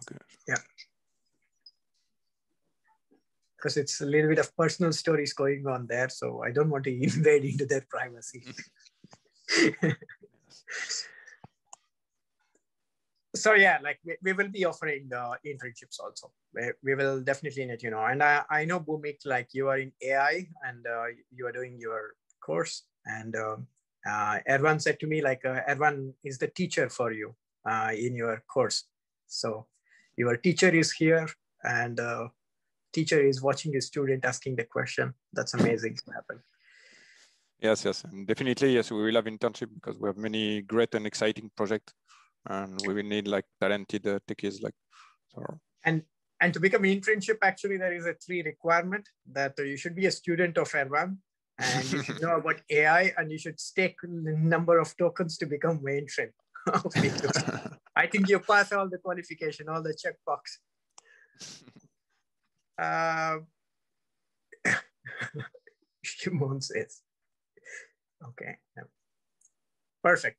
Okay. Yeah. Because it's a little bit of personal stories going on there, so I don't want to invade into their privacy. So yeah, like we will be offering the internships also. We will definitely let you know. And I know Bhumik, like you are in AI and you are doing your course. And Erwan said to me, like Erwan is the teacher for you in your course. So your teacher is here and teacher is watching his student asking the question. That's amazing to happen. Yes, yes, and definitely, yes, we will have internship because we have many great and exciting projects, and we will need like talented techies like. So. And to become an internship, actually, there is a 3 requirement that you should be a student of Erwan, and you should know about AI, and you should stake the number of tokens to become mainframe. I think you pass all the qualification, all the checkbox. Shimon says, okay, perfect.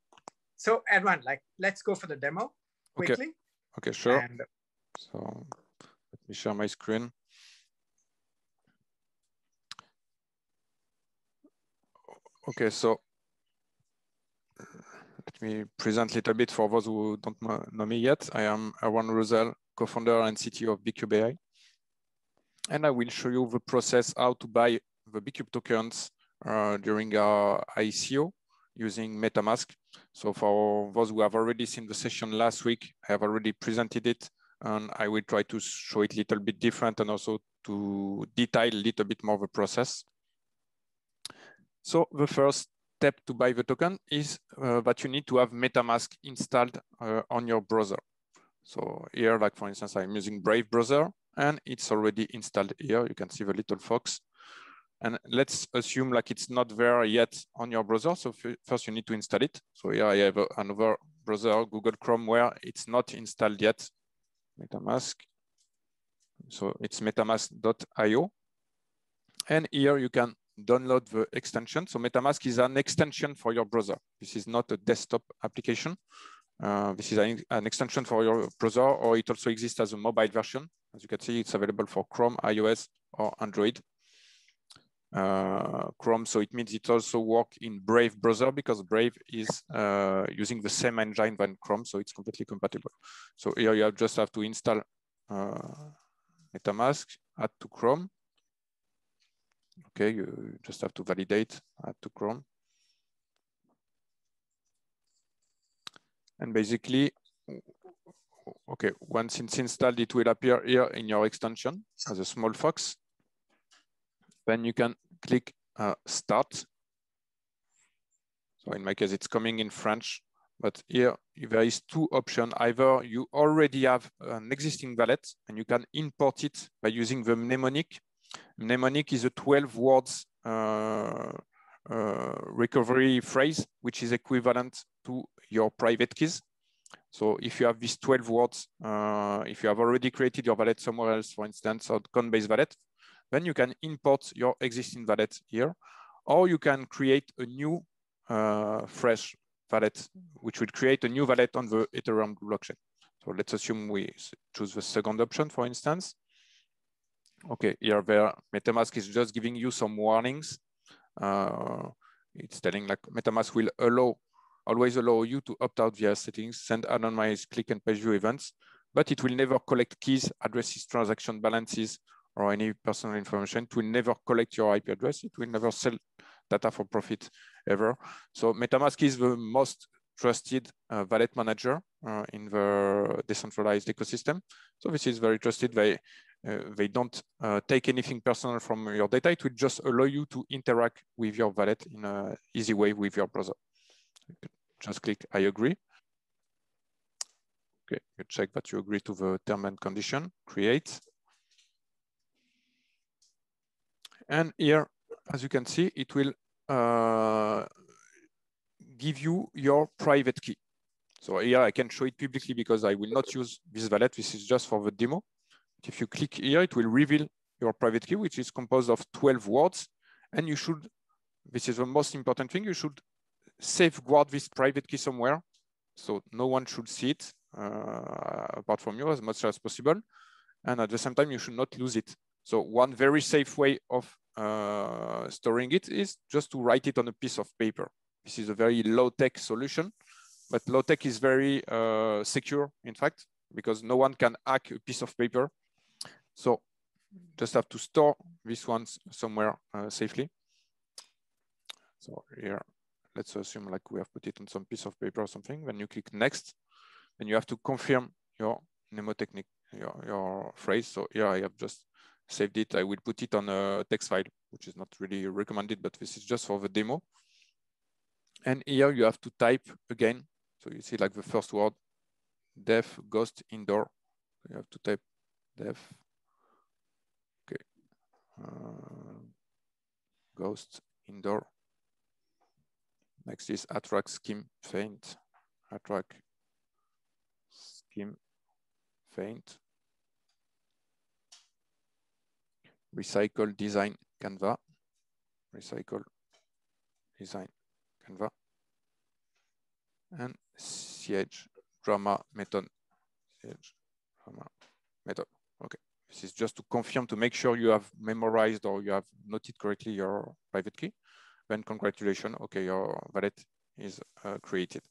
So Erwan, like, let's go for the demo quickly. Okay, sure. And so let me share my screen. Okay, so let me present a little bit for those who don't know me yet. I am Erwan Rouzel, co-founder and CTO of b-cube.ai. And I will show you the process how to buy the b-cube tokens during our ICO using MetaMask. So for those who have already seen the session last week, I have already presented it, and I will try to show it a little bit different and also to detail a little bit more the process. So the first step to buy the token is that you need to have MetaMask installed on your browser. So here, like for instance, I'm using Brave browser and it's already installed here. You can see the little fox. And let's assume like it's not there yet on your browser. So first you need to install it. So here I have another browser, Google Chrome, where it's not installed yet. MetaMask. So it's metamask.io. And here you can download the extension. So MetaMask is an extension for your browser. This is not a desktop application. This is an extension for your browser, or it also exists as a mobile version. As you can see, it's available for Chrome, iOS, or Android. Chrome, so it means it also works in Brave browser because Brave is using the same engine than Chrome, so it's completely compatible. So here you just have to install MetaMask, add to Chrome. Okay, you just have to validate, add to Chrome. And basically, okay, once it's installed, it will appear here in your extension as a small fox. Then you can click Start. So in my case, it's coming in French, but here there is 2 options. Either you already have an existing wallet and you can import it by using the mnemonic. Mnemonic is a 12 words recovery phrase, which is equivalent to your private keys. So if you have these 12 words, if you have already created your wallet somewhere else, for instance, on Coinbase wallet, then you can import your existing wallet here, or you can create a new fresh wallet, which will create a new wallet on the Ethereum blockchain. So let's assume we choose the second option, for instance. Okay, here MetaMask is just giving you some warnings. It's telling like MetaMask will allow always allow you to opt out via settings, send anonymized click and page view events, but it will never collect keys, addresses, transaction balances, or any personal information. It will never collect your IP address. It will never sell data for profit ever. So MetaMask is the most trusted wallet manager in the decentralized ecosystem. So this is very trusted. They don't take anything personal from your data. It will just allow you to interact with your wallet in an easy way with your browser. You can just click I agree. Okay, you check that you agree to the term and condition, create. And here, as you can see, it will give you your private key. So here I can show it publicly because I will not use this wallet. This is just for the demo. If you click here, it will reveal your private key, which is composed of 12 words. And you should, this is the most important thing, you should safeguard this private key somewhere. So no one should see it apart from you as much as possible. And at the same time, you should not lose it. So one very safe way of storing it is just to write it on a piece of paper. This is a very low-tech solution, but low-tech is very secure, in fact, because no one can hack a piece of paper. So just have to store this one somewhere safely. So here, let's assume like we have put it on some piece of paper or something. When you click next, then you have to confirm your mnemotechnic, your phrase. So here I have just saved it. I will put it on a text file, which is not really recommended, but this is just for the demo. And here you have to type again. So you see like the first word, def ghost indoor. You have to type def. Okay. Ghost indoor. Next is attract scheme faint. Attract scheme faint. Recycle design Canva. Recycle design Canva. And siege drama method. Siege drama method. Okay. This is just to confirm, to make sure you have memorized or you have noted correctly your private key. Then congratulations, okay, your wallet is created.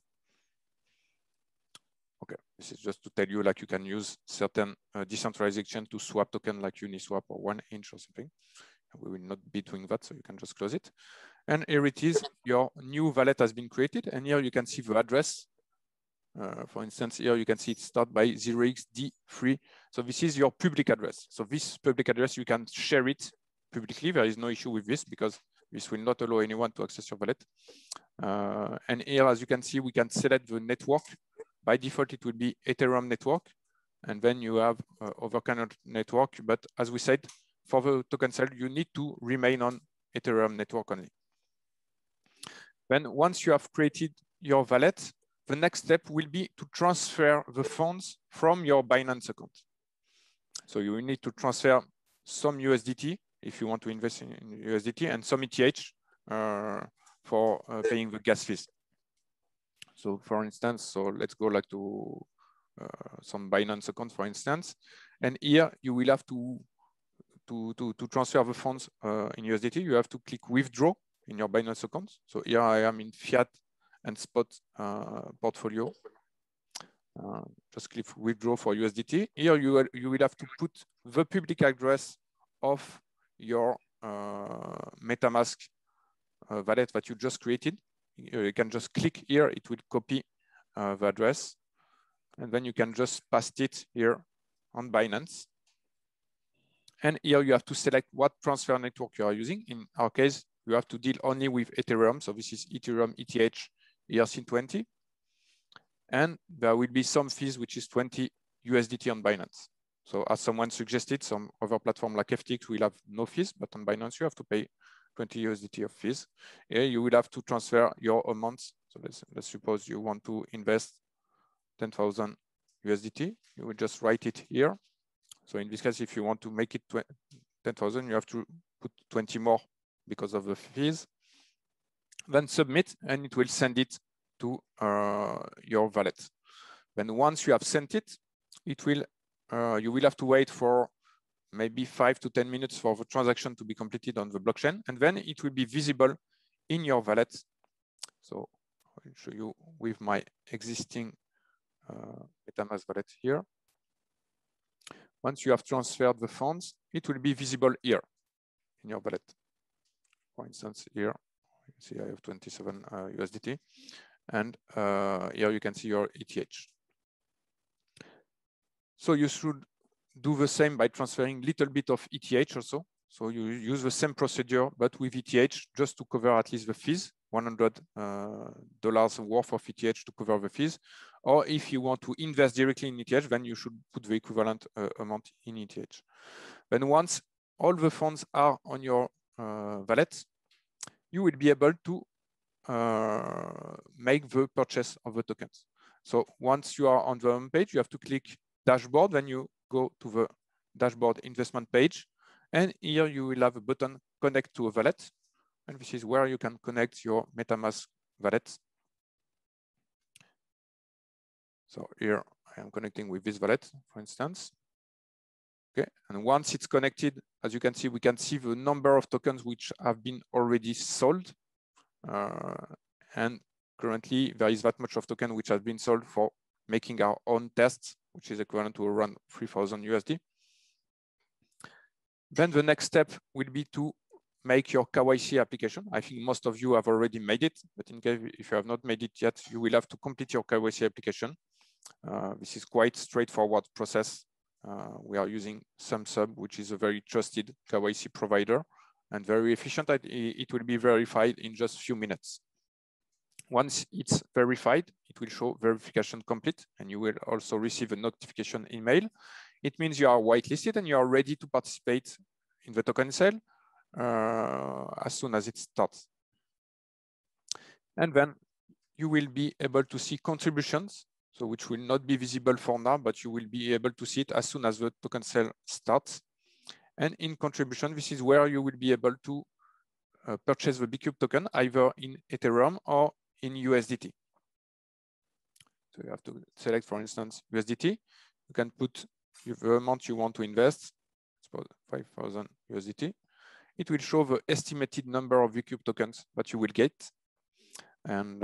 Okay, this is just to tell you like you can use certain decentralized exchange to swap token like Uniswap or 1inch or something. We will not be doing that, so you can just close it. And here it is, your new wallet has been created. And here you can see the address. For instance, here you can see it start by 0xD3. So this is your public address. So this public address, you can share it publicly. There is no issue with this because this will not allow anyone to access your wallet. And here, as you can see, we can select the network. By default, it will be Ethereum network. And then you have other kind of network. But as we said, for the token sale, you need to remain on Ethereum network only. Then once you have created your wallet, the next step will be to transfer the funds from your Binance account. So you will need to transfer some USDT if you want to invest in USDT and some ETH for paying the gas fees. So for instance, so let's go like to some Binance account, for instance. And here you will have to transfer the funds in USDT. You have to click withdraw in your Binance account. So here I am in fiat and spot portfolio. Just click withdraw for USDT. Here you will have to put the public address of your MetaMask wallet that you just created. You can just click here, it will copy the address, and then you can just paste it here on Binance. And here you have to select what transfer network you are using. In our case, you have to deal only with Ethereum. So this is Ethereum ETH ERC20. And there will be some fees, which is 20 USDT on Binance. So as someone suggested, some other platform like FTX will have no fees, but on Binance, you have to pay 20 USDT of fees. Here you will have to transfer your amounts. So let's suppose you want to invest 10,000 USDT. You will just write it here. So in this case, if you want to make it 10,000, you have to put 20 more because of the fees. Then submit, and it will send it to your wallet. Then once you have sent it, it will you will have to wait for maybe 5 to 10 minutes for the transaction to be completed on the blockchain, and then it will be visible in your wallet. So will show you with my existing MetaMask wallet here. Once you have transferred the funds, it will be visible here in your wallet. For instance, here, you can see I have 27 USDT, and here you can see your ETH. So you should do the same by transferring a little bit of ETH also. So you use the same procedure, but with ETH, just to cover at least the fees, $100 worth of ETH to cover the fees. Or if you want to invest directly in ETH, then you should put the equivalent amount in ETH. Then once all the funds are on your wallet, you will be able to make the purchase of the tokens. So once you are on the home page, you have to click dashboard, then you go to the dashboard investment page. And here you will have a button connect to a wallet. And this is where you can connect your MetaMask wallet. So here I am connecting with this wallet, for instance. Okay, and once it's connected, as you can see, we can see the number of tokens which have been already sold. And currently there is that much of token which has been sold for making our own tests, which is equivalent to around 3,000 USD. Then the next step will be to make your KYC application. I think most of you have already made it, but in case if you have not made it yet, you will have to complete your KYC application. This is quite straightforward process. We are using SumSub, which is a very trusted KYC provider and very efficient. It will be verified in just a few minutes. Once it's verified, it will show verification complete, and you will also receive a notification email. It means you are whitelisted and you are ready to participate in the token sale as soon as it starts. And then you will be able to see contributions, so which will not be visible for now, but you will be able to see it as soon as the token sale starts. And in contribution, this is where you will be able to purchase the b-cube token either in Ethereum or in USDT. So you have to select, for instance, USDT. You can put the amount you want to invest. It's about 5,000 USDT. It will show the estimated number of b-cube tokens that you will get. And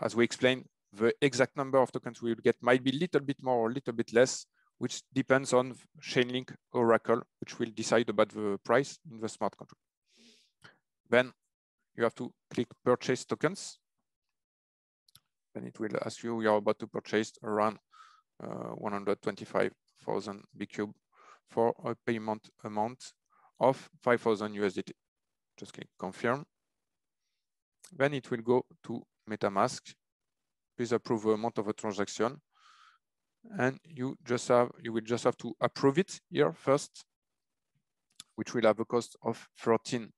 as we explained, the exact number of tokens we will get might be a little bit more or a little bit less, which depends on Chainlink Oracle, which will decide about the price in the smart contract. Then you have to click purchase tokens. Then it will ask you, you are about to purchase around 125,000 b-cube for a payment amount of 5,000 USDT. Just click confirm. Then it will go to MetaMask. Please approve the amount of a transaction. And you will just have to approve it here first, which will have a cost of $13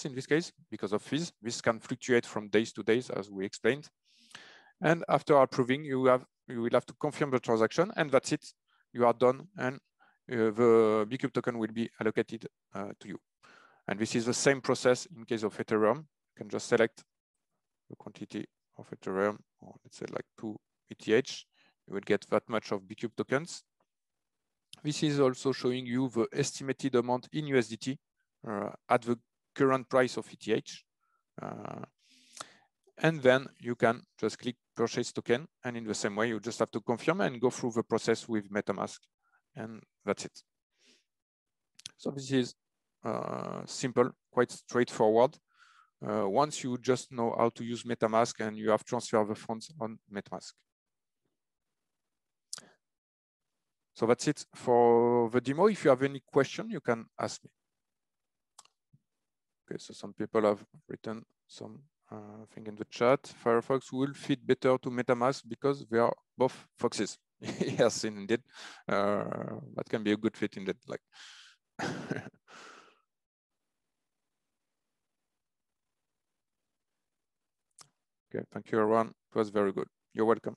in this case because of fees. This can fluctuate from days to days, as we explained. And after approving, you will have to confirm the transaction, and that's it. You are done, and the b-cube token will be allocated to you. And this is the same process in case of Ethereum. You can just select the quantity of Ethereum, or let's say like 2 ETH. You will get that much of b-cube tokens. This is also showing you the estimated amount in USDT at the current price of ETH. And then you can just click purchase token. And in the same way, you just have to confirm and go through the process with MetaMask. And that's it. So this is simple, quite straightforward. Once you just know how to use MetaMask and you have transferred the funds on MetaMask. So that's it for the demo. If you have any question, you can ask me. Okay, so some people have written some thing in the chat. Firefox will fit better to MetaMask because they are both foxes. Yes, indeed. That can be a good fit indeed. Like. Okay, thank you, Erwan. It was very good. You're welcome.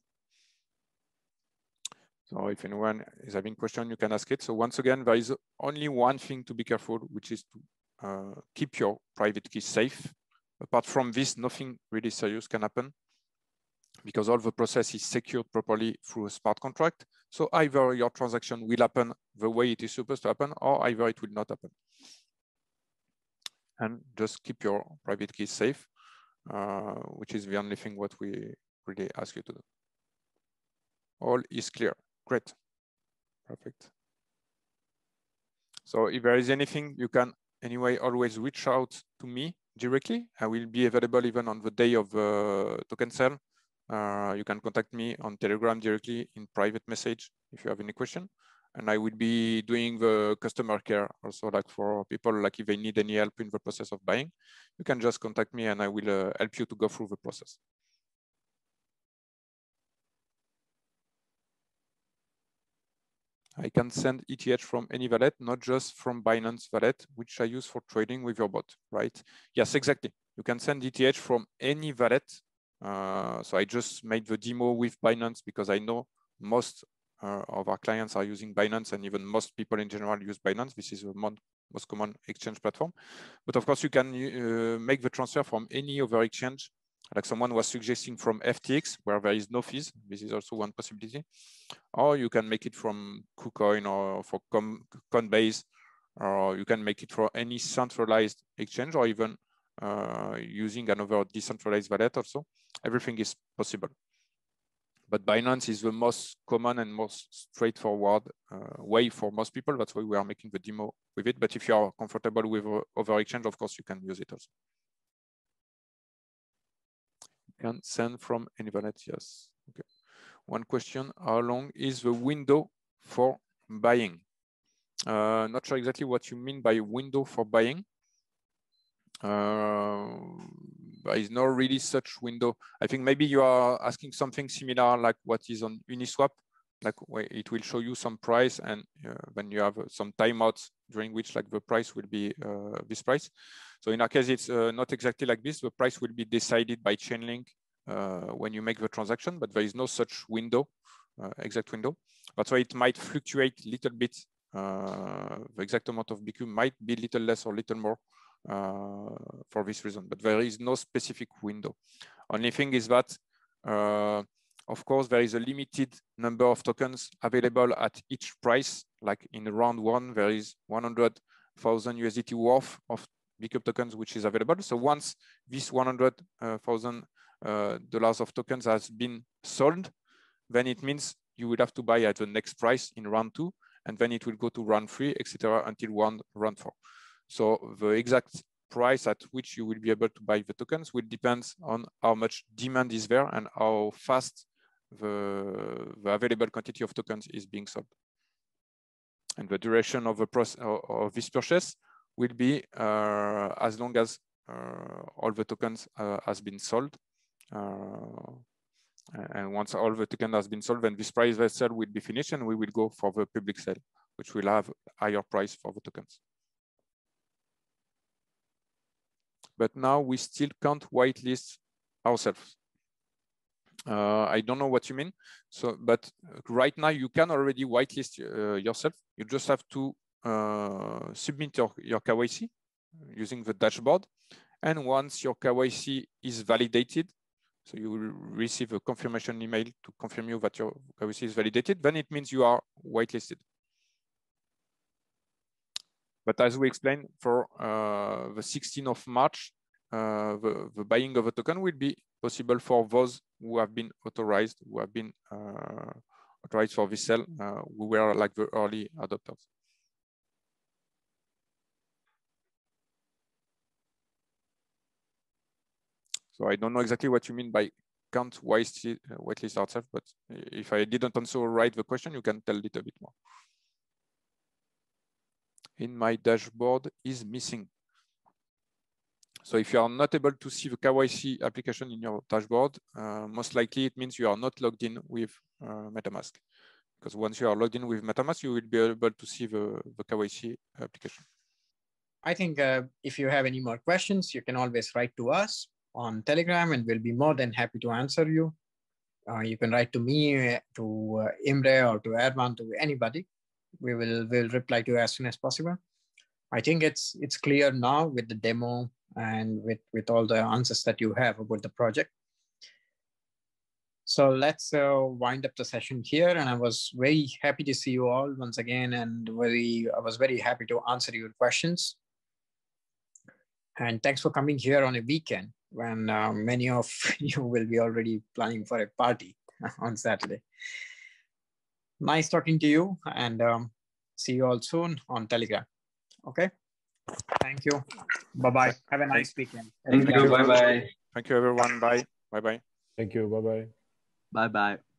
So if anyone is having question, you can ask it. So once again, there is only one thing to be careful, which is to keep your private key safe. Apart from this, nothing really serious can happen because all the process is secured properly through a smart contract. So either your transaction will happen the way it is supposed to happen, or either it will not happen. And just keep your private key safe. which is the only thing what we really ask you to do. All is clear. Great. Perfect. So if there is anything, you can anyway always reach out to me directly. I will be available even on the day of token sale. You can contact me on Telegram directly in private message if you have any question. And I will be doing the customer care also, like for people, like if they need any help in the process of buying, you can just contact me and I will help you to go through the process. I can send ETH from any wallet, not just from Binance wallet, which I use for trading with your bot, right? Yes, exactly. You can send ETH from any wallet. So I just made the demo with Binance because I know most of our clients are using Binance, and even most people in general use Binance. This is the most common exchange platform. But of course, you can make the transfer from any other exchange. Like someone was suggesting from FTX, where there is no fees. This is also one possibility. Or you can make it from KuCoin or for Coinbase, or you can make it for any centralized exchange, or even using another decentralized wallet also. Everything is possible. But Binance is the most common and most straightforward way for most people. That's why we are making the demo with it. But if you are comfortable with other exchange, of course, you can use it also. You can send from any wallet, yes. Okay. One question, how long is the window for buying? Not sure exactly what you mean by window for buying. There is not really such window. I think maybe you are asking something similar like what is on Uniswap, like where it will show you some price and when you have some timeouts during which like the price will be this price. So in our case, it's not exactly like this. The price will be decided by Chainlink when you make the transaction, but there is no such window, exact window. That's why it might fluctuate a little bit. The exact amount of b-cube might be a little less or a little more for this reason, but there is no specific window. Only thing is that, of course, there is a limited number of tokens available at each price. Like in round one, there is 100,000 USDT worth of b-cube tokens, which is available. So once this $100,000 of tokens has been sold, then it means you will have to buy at the next price in round two, and then it will go to round three, etc., until round four. So the exact price at which you will be able to buy the tokens will depend on how much demand is there and how fast the available quantity of tokens is being sold. And the duration of the process of this purchase will be as long as all the tokens has been sold. And once all the token has been sold, then this private sale will be finished and we will go for the public sale, which will have higher price for the tokens. But now we still can't whitelist ourselves. I don't know what you mean. So, but right now you can already whitelist yourself. You just have to submit your KYC using the dashboard. And once your KYC is validated, so you will receive a confirmation email to confirm you that your KYC is validated, then it means you are whitelisted. But as we explained, for the 16th of March, the buying of a token will be possible for those who have been authorized, authorized for this sale, who were like the early adopters. So I don't know exactly what you mean by can't whitelist ourselves, but if I didn't answer right the question, you can tell a little bit more. In my dashboard is missing. So if you are not able to see the KYC application in your dashboard, most likely it means you are not logged in with MetaMask. Because once you are logged in with MetaMask, you will be able to see the KYC application. I think if you have any more questions, you can always write to us on Telegram and we'll be more than happy to answer you. You can write to me, to Imre, or to Erwan, to anybody. We'll reply to you as soon as possible. I think it's clear now with the demo and with all the answers that you have about the project. So let's wind up the session here. And I was very happy to see you all once again, and I was very happy to answer your questions. And thanks for coming here on a weekend. when many of you will be already planning for a party on Saturday. Nice talking to you, and see you all soon on Telegram. Okay. Thank you. Bye-bye. Have a nice weekend. Thank you. Bye-bye. Thank you, everyone. Bye. Bye-bye. Thank you. Bye-bye. Bye-bye.